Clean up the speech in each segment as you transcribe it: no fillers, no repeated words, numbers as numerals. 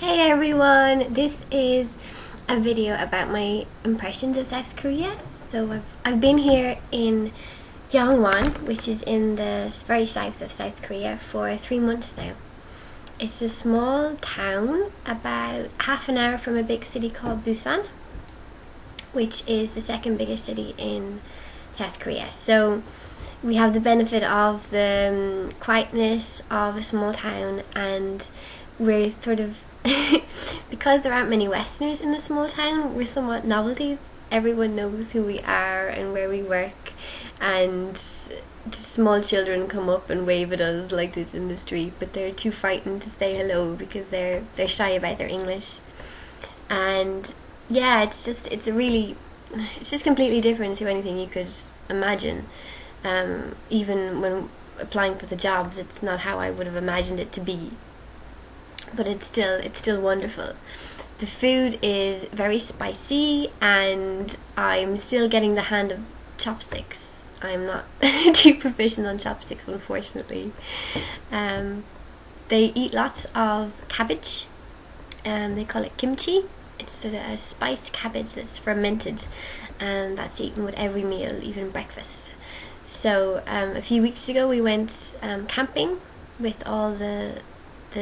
Hey everyone, this is a video about my impressions of South Korea. So I've been here in Gyeongwon, which is in the very south of South Korea, for 3 months now. It's a small town about half an hour from a big city called Busan, which is the second biggest city in South Korea. So we have the benefit of the quietness of a small town, and we're sort of because there aren't many Westerners in the small town, we're somewhat novelties. Everyone knows who we are and where we work, and small children come up and wave at us like this in the street, but they're too frightened to say hello because they're shy about their English. And yeah, it's just completely different to anything you could imagine. Even when applying for the jobs, it's not how I would have imagined it to be. But it's still wonderful. The food is very spicy, and I'm still getting the hand of chopsticks. I'm not too proficient on chopsticks, unfortunately. They eat lots of cabbage, and they call it kimchi. It's sort of a spiced cabbage that's fermented, and that's eaten with every meal, even breakfast. So a few weeks ago we went camping with all the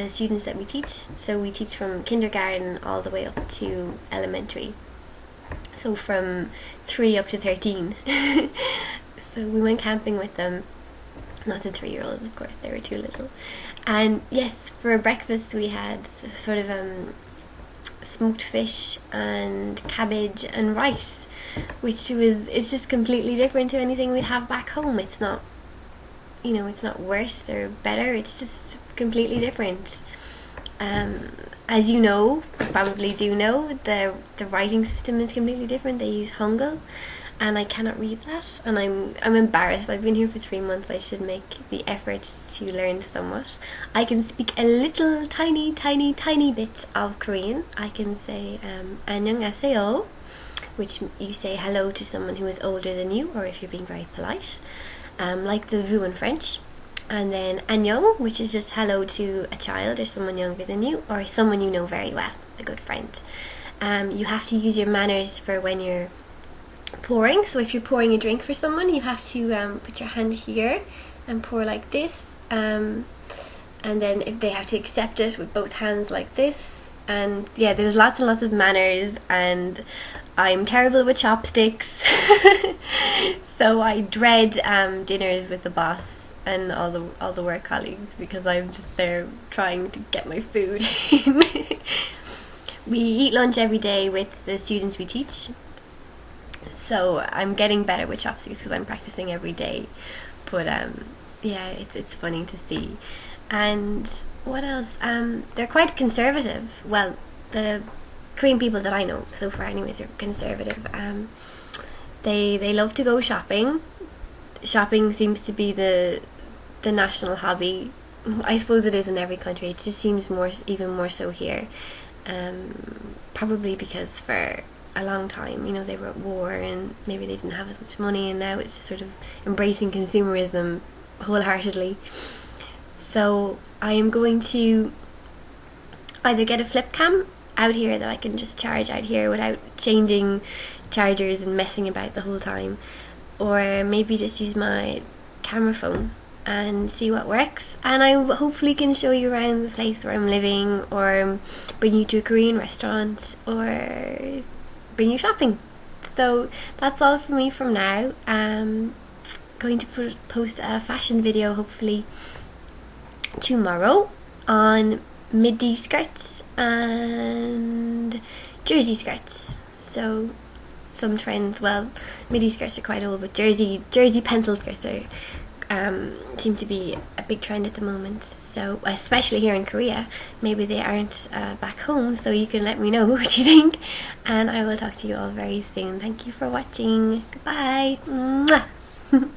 students that we teach. So we teach from kindergarten all the way up to elementary, so from 3 up to 13. So we went camping with them, not the 3-year-olds, of course, they were too little. And yes, for breakfast we had sort of smoked fish and cabbage and rice, it's just completely different to anything we'd have back home. It's not, it's not worse or better, it's just completely different. As you know, probably do know, the writing system is completely different. They use Hangul, and I cannot read that, and I'm embarrassed. I've been here for 3 months. I should make the effort to learn somewhat. I can speak a little tiny bit of Korean. I can say 안녕하세요, which you say hello to someone who is older than you, or if you're being very polite, like the vous in French. And then 안녕, which is just hello to a child or someone younger than you, or someone you know very well, a good friend. You have to use your manners for when you're pouring. So if you're pouring a drink for someone, you have to put your hand here and pour like this, and then if they have to accept it with both hands like this. And yeah, there's lots and lots of manners, and I'm terrible with chopsticks. So I dread dinners with the boss and all the work colleagues, because I'm just there trying to get my food in. We eat lunch every day with the students we teach, so I'm getting better with chopsticks because I'm practicing every day. But yeah, it's funny to see. And what else? They're quite conservative. Well, the Korean people that I know so far anyways are conservative. They love to go shopping. Shopping seems to be the national hobby. I suppose it is in every country. It just seems even more so here. Probably because for a long time, they were at war and maybe they didn't have as much money, and now it's just sort of embracing consumerism wholeheartedly. So I am going to either get a flip cam out here that I can just charge out here without changing chargers and messing about the whole time, or maybe just use my camera phone and see what works. And I hopefully can show you around the place where I'm living, or bring you to a Korean restaurant, or bring you shopping. So that's all for me from now. I'm going to post a fashion video hopefully tomorrow on midi skirts and jersey skirts. So some trends, well, midi skirts are quite old, but jersey pencil skirts are seem to be a big trend at the moment. So especially here in Korea, maybe they aren't back home, so you can let me know what you think, and I will talk to you all very soon. Thank you for watching. Goodbye. Mwah.